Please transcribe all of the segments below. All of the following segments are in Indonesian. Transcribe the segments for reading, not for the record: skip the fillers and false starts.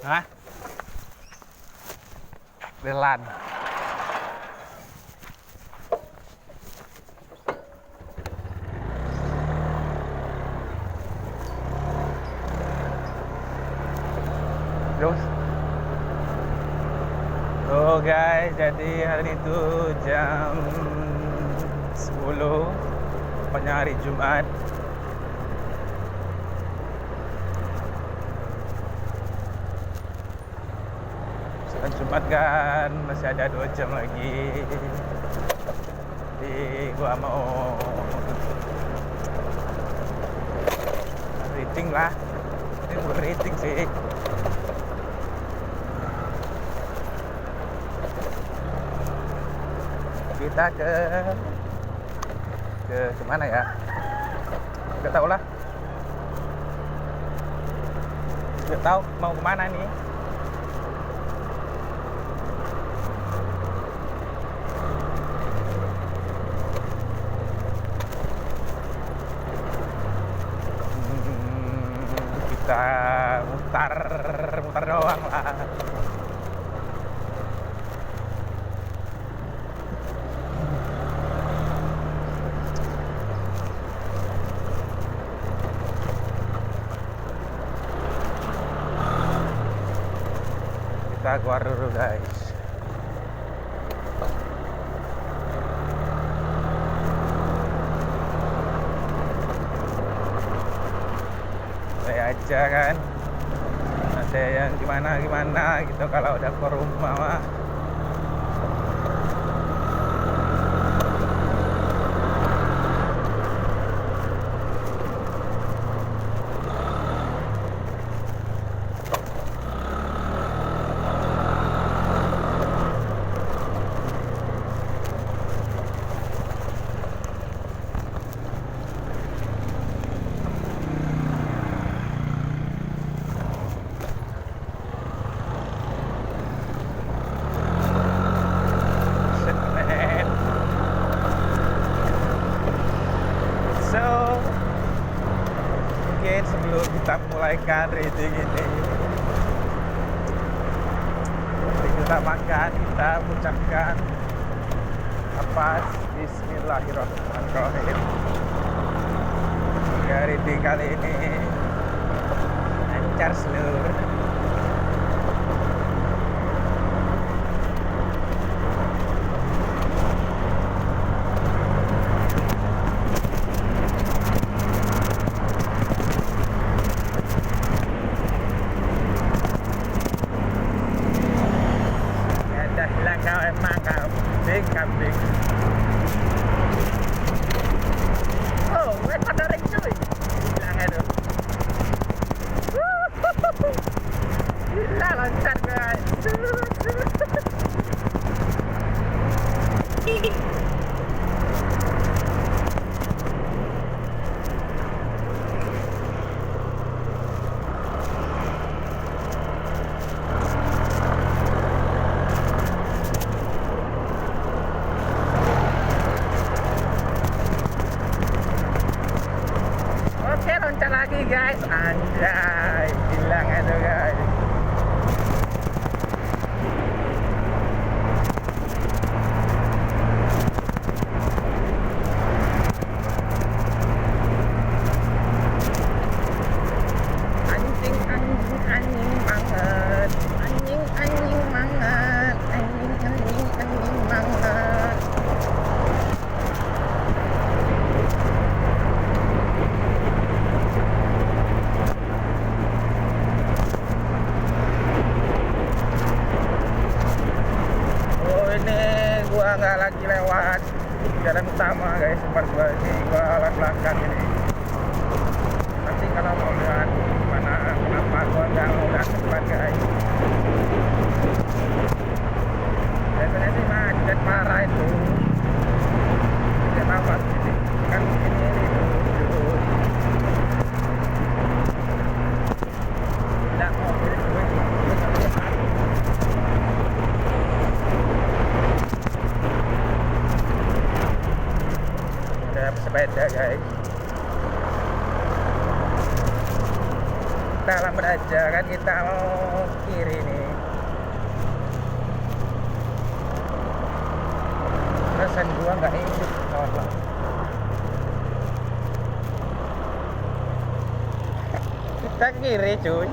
Hah? Delan. Terus. Oh guys, jadi hari itu jam 10, pokoknya hari Jumat. Sekarang Jumat kan masih ada 2 jam lagi. Jadi gua mau rating lah. Ini bukan rating sih. Kita ke kemana ya? Gak tahu lah. Gak tahu mau kemana nih. Kita mutar doang lah. Kita keluar dulu guys. Saya aja kan ada yang gimana gitu kalau udah ke rumah mah. Mungkin sebelum kita mulaikan reading ini, kita makan, kita ucapkan apa? Bismillahirrahmanirrahim. Ya, reading kali ini lancar seluruh. Kambing. Oh, pada ring cuy. Bilang itu. Gila lancar guys. Lagi guys, anjay, bilang itu guys. Anjing banget, anjing banget, anjing banget. Nggak lagi lewat jalan utama guys, tempat gua ini gua lewat belakang ini. Nanti kalau mau lihat mana kenapa gua nggak mau lihat depan guys. Biasanya sih macet parah itu. Kenapa sih kan ini tuh tidak mobil gue. Sepeda guys. kita lambat aja kan, kita mau kiri nih. Perasaan gua nggak hidup tolong. Kita kiri cuy.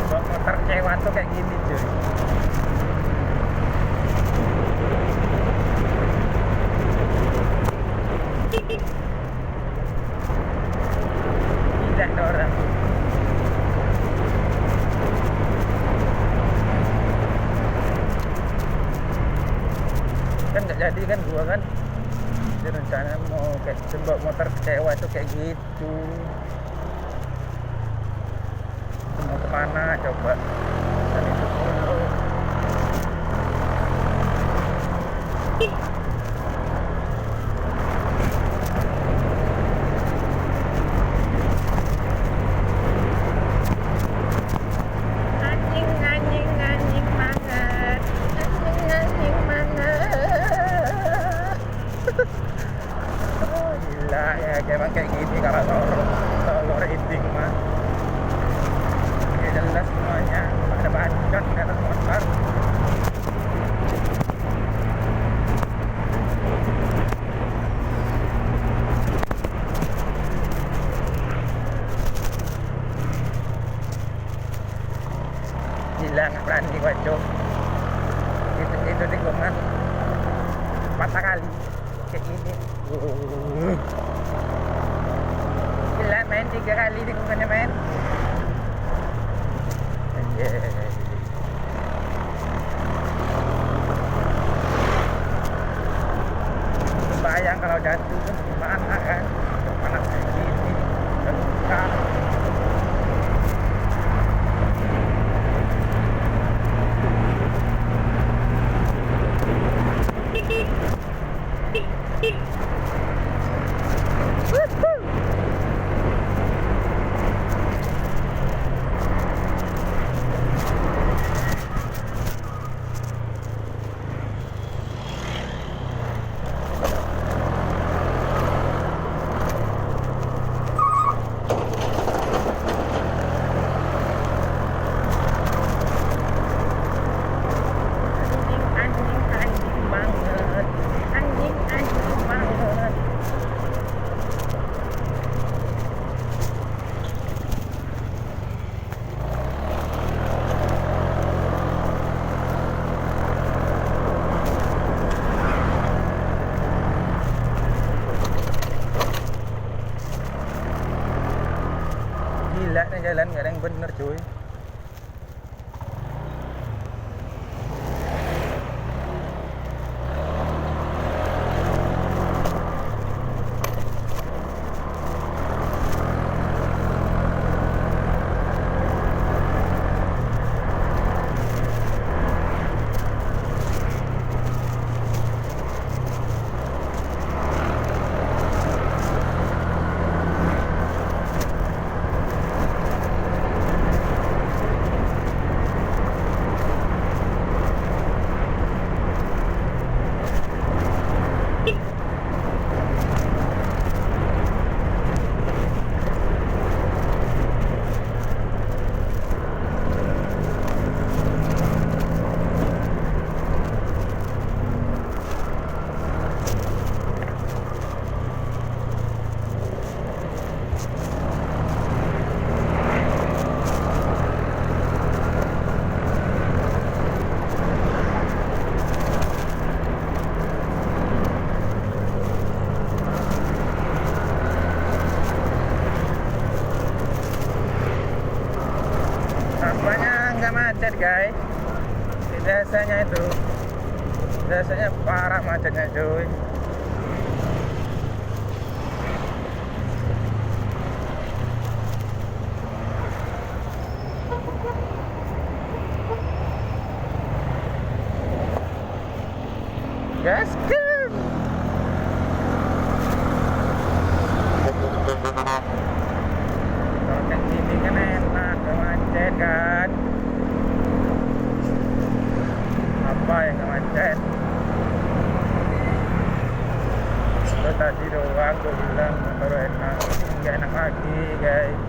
Motor kecewa tuh kayak gini cuy. Tidak ada orang. Kan nggak jadi kan gua kan. Jadi rencana mau kayak coba motor kecewa tuh kayak gitu. Mau kemana coba? Dan itu dulu. Anjing banget. Anjing banget. Oh, gila ya, emang kayak gini kalau solo riding mah. Jelas semuanya, ada bacot di atas motor. Gila, nggak berani bacot. Itu tikungan patah kali kayak gini. Gila main 3 kali tikungannya main. Bayang kalau jatuh kan gimana kan, panas kayak gini, terluka. Gila nih jalan, nggak ada yang bener cuy. macet guys. Biasanya parah macetnya cuy. kan. Apa yang nggak macet? Itu tadi doang gue bilang baru enak, nggak enak lagi guys.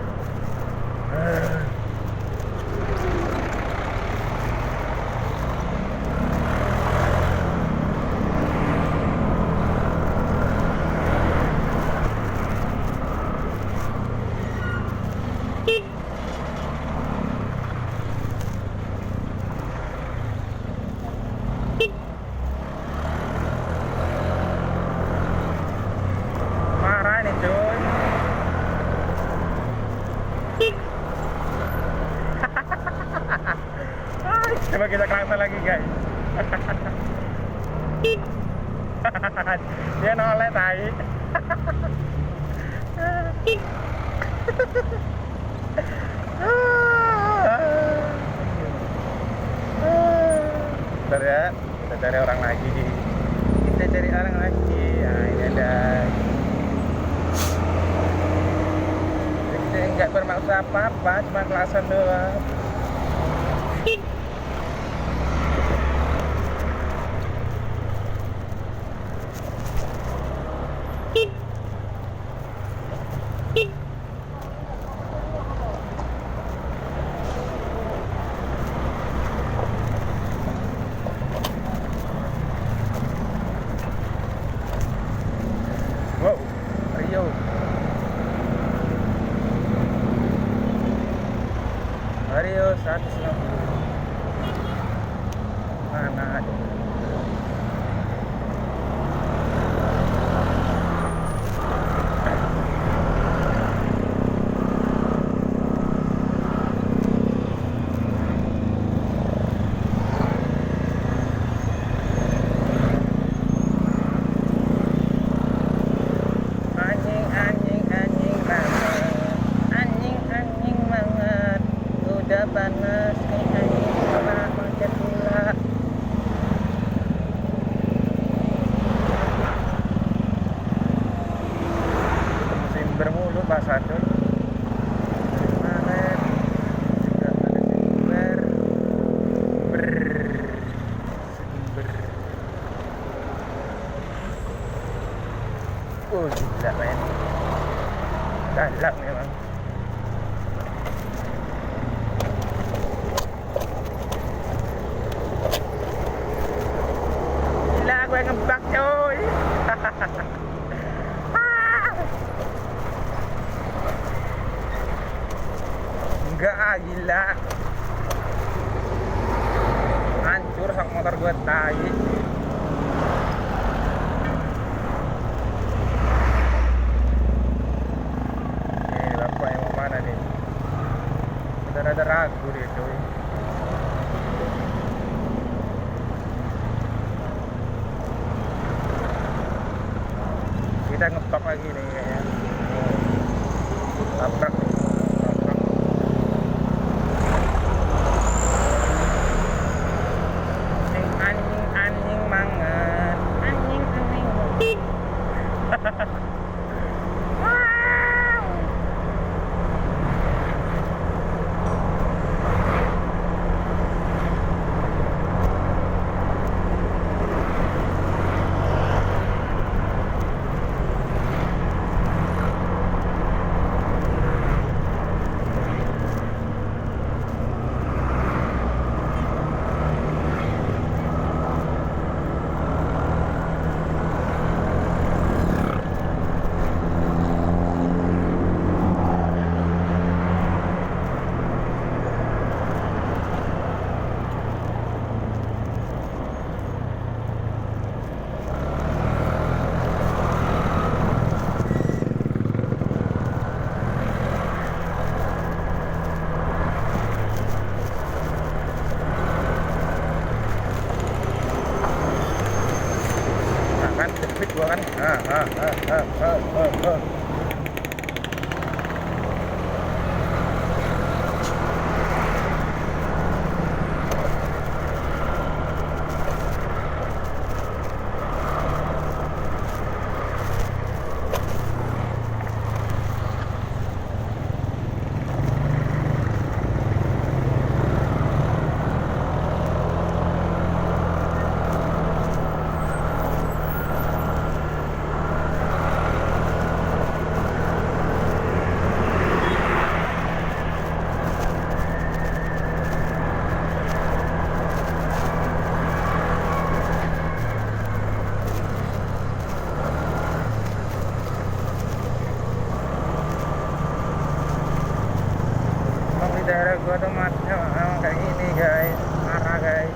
Marah nih cuy. Coba kita klakson lagi guys. Dia noleh tai. Bentar ya, kita cari orang lagi. Kita cari orang lagi. Nah, ini ada. Kita nggak bermaksud apa-apa, cuma klakson doang. Wow, Rio. Rio 160. Mana ada? Anjing banget, udah panas nih anjing, malah macet pula. Musim bermulu Pak Sadul. Kemarin juga ada sumber gila men, galak memang. Gila gue ngebak coy. Enggak gila, hancur sak motor gue tai. Ini bapak yang mau mana nih? Udah rada ragu dia coy. Kita ngepak lagi nih kayaknya. Tabrak. Anjing banget. Anjing. Wow. Kan depit gua kan. gua tuh kayak gini guys, marah guys.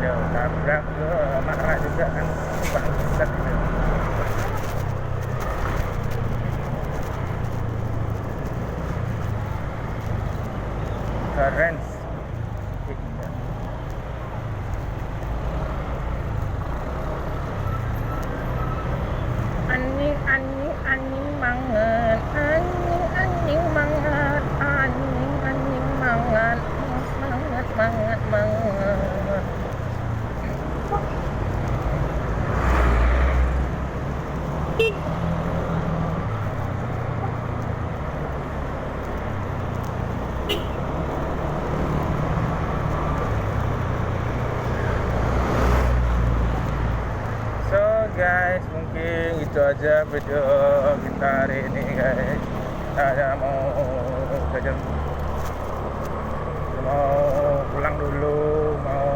Lalu tabrak gua marah juga kan, bangsat itu. Keren. Anjing banget, anjing banget, anjing banget, banget. So guys, mungkin itu aja video kita hari ini guys. Saya mau jajan, mau pulang dulu, mau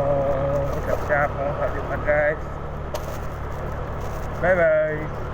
siap-siap mau sholat Jumat guys. Bye bye.